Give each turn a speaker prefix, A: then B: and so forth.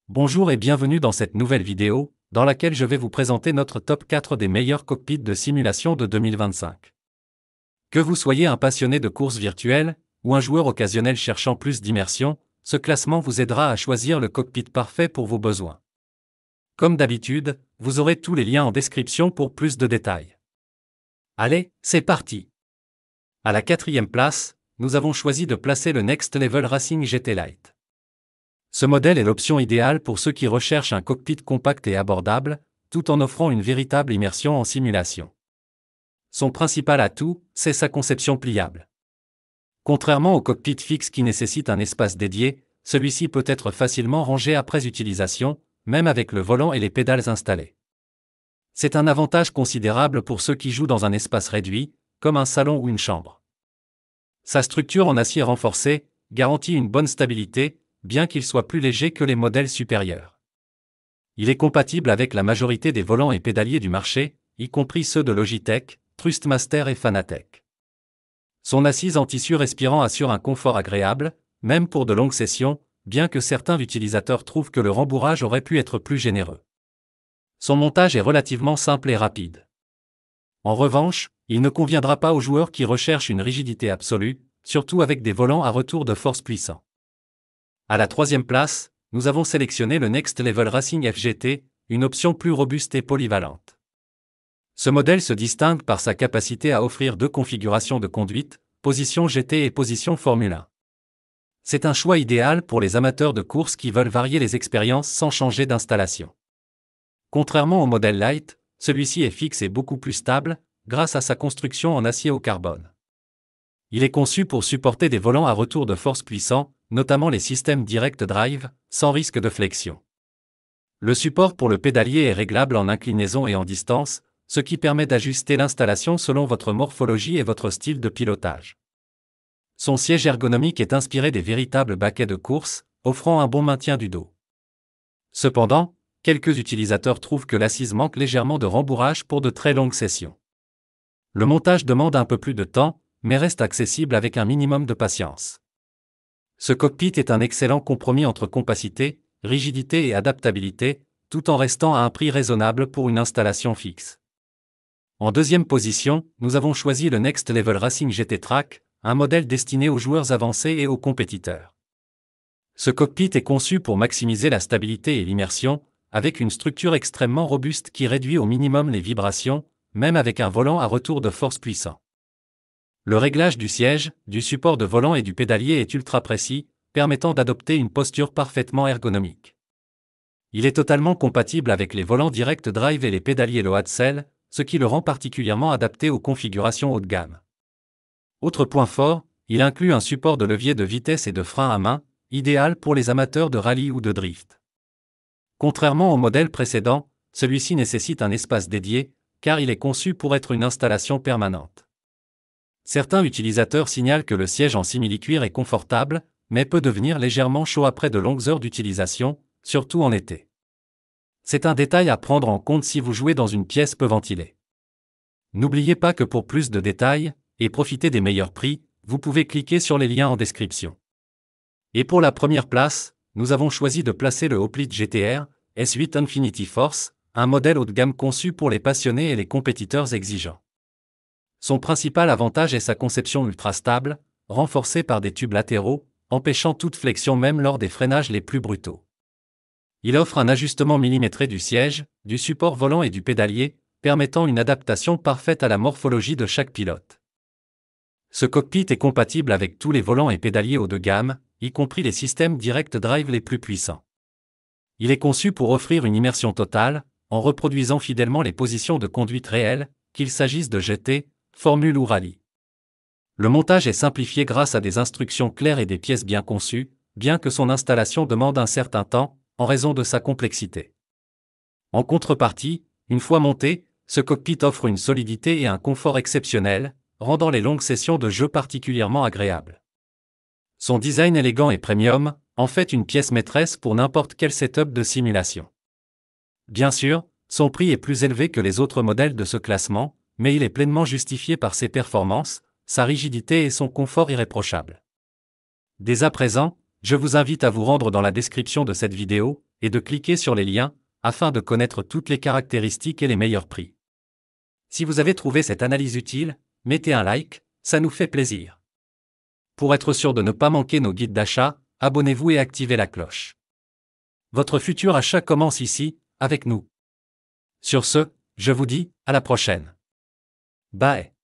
A: Bonjour et bienvenue dans cette nouvelle vidéo, dans laquelle je vais vous présenter notre top 4 des meilleurs cockpits de simulation de 2025. Que vous soyez un passionné de courses virtuelles, ou un joueur occasionnel cherchant plus d'immersion, ce classement vous aidera à choisir le cockpit parfait pour vos besoins. Comme d'habitude, vous aurez tous les liens en description pour plus de détails. Allez, c'est parti! À la 4e place, nous avons choisi de placer le Next Level Racing GT Lite. Ce modèle est l'option idéale pour ceux qui recherchent un cockpit compact et abordable, tout en offrant une véritable immersion en simulation. Son principal atout, c'est sa conception pliable. Contrairement au cockpit fixe qui nécessite un espace dédié, celui-ci peut être facilement rangé après utilisation, même avec le volant et les pédales installées. C'est un avantage considérable pour ceux qui jouent dans un espace réduit, comme un salon ou une chambre. Sa structure en acier renforcé garantit une bonne stabilité, bien qu'il soit plus léger que les modèles supérieurs. Il est compatible avec la majorité des volants et pédaliers du marché, y compris ceux de Logitech, Trustmaster et Fanatec. Son assise en tissu respirant assure un confort agréable, même pour de longues sessions, bien que certains utilisateurs trouvent que le rembourrage aurait pu être plus généreux. Son montage est relativement simple et rapide. En revanche, il ne conviendra pas aux joueurs qui recherchent une rigidité absolue, surtout avec des volants à retour de force puissants. À la 3e place, nous avons sélectionné le Next Level Racing FGT, une option plus robuste et polyvalente. Ce modèle se distingue par sa capacité à offrir deux configurations de conduite, position GT et position Formule 1. C'est un choix idéal pour les amateurs de course qui veulent varier les expériences sans changer d'installation. Contrairement au modèle Lite, celui-ci est fixe et beaucoup plus stable, grâce à sa construction en acier au carbone. Il est conçu pour supporter des volants à retour de force puissants, notamment les systèmes Direct Drive, sans risque de flexion. Le support pour le pédalier est réglable en inclinaison et en distance, ce qui permet d'ajuster l'installation selon votre morphologie et votre style de pilotage. Son siège ergonomique est inspiré des véritables baquets de course, offrant un bon maintien du dos. Cependant, quelques utilisateurs trouvent que l'assise manque légèrement de rembourrage pour de très longues sessions. Le montage demande un peu plus de temps, mais reste accessible avec un minimum de patience. Ce cockpit est un excellent compromis entre compacité, rigidité et adaptabilité, tout en restant à un prix raisonnable pour une installation fixe. En 2e position, nous avons choisi le Next Level Racing GT Track, un modèle destiné aux joueurs avancés et aux compétiteurs. Ce cockpit est conçu pour maximiser la stabilité et l'immersion, avec une structure extrêmement robuste qui réduit au minimum les vibrations, même avec un volant à retour de force puissant. Le réglage du siège, du support de volant et du pédalier est ultra précis, permettant d'adopter une posture parfaitement ergonomique. Il est totalement compatible avec les volants Direct Drive et les pédaliers Load Cell, ce qui le rend particulièrement adapté aux configurations haut de gamme. Autre point fort, il inclut un support de levier de vitesse et de frein à main, idéal pour les amateurs de rallye ou de drift. Contrairement au modèle précédent, celui-ci nécessite un espace dédié, car il est conçu pour être une installation permanente. Certains utilisateurs signalent que le siège en simili-cuir est confortable, mais peut devenir légèrement chaud après de longues heures d'utilisation, surtout en été. C'est un détail à prendre en compte si vous jouez dans une pièce peu ventilée. N'oubliez pas que pour plus de détails, et profiter des meilleurs prix, vous pouvez cliquer sur les liens en description. Et pour la première place, nous avons choisi de placer le Hoplite GTR S8 Infinity Force, un modèle haut de gamme conçu pour les passionnés et les compétiteurs exigeants. Son principal avantage est sa conception ultra stable, renforcée par des tubes latéraux, empêchant toute flexion même lors des freinages les plus brutaux. Il offre un ajustement millimétré du siège, du support volant et du pédalier, permettant une adaptation parfaite à la morphologie de chaque pilote. Ce cockpit est compatible avec tous les volants et pédaliers haut de gamme, y compris les systèmes Direct Drive les plus puissants. Il est conçu pour offrir une immersion totale, en reproduisant fidèlement les positions de conduite réelles, qu'il s'agisse de GT, Formule ou rallye. Le montage est simplifié grâce à des instructions claires et des pièces bien conçues, bien que son installation demande un certain temps, en raison de sa complexité. En contrepartie, une fois monté, ce cockpit offre une solidité et un confort exceptionnels, rendant les longues sessions de jeu particulièrement agréables. Son design élégant et premium en fait une pièce maîtresse pour n'importe quel setup de simulation. Bien sûr, son prix est plus élevé que les autres modèles de ce classement, mais il est pleinement justifié par ses performances, sa rigidité et son confort irréprochable. Dès à présent, je vous invite à vous rendre dans la description de cette vidéo, et de cliquer sur les liens, afin de connaître toutes les caractéristiques et les meilleurs prix. Si vous avez trouvé cette analyse utile, mettez un like, ça nous fait plaisir. Pour être sûr de ne pas manquer nos guides d'achat, abonnez-vous et activez la cloche. Votre futur achat commence ici, avec nous. Sur ce, je vous dis, à la prochaine. Bye.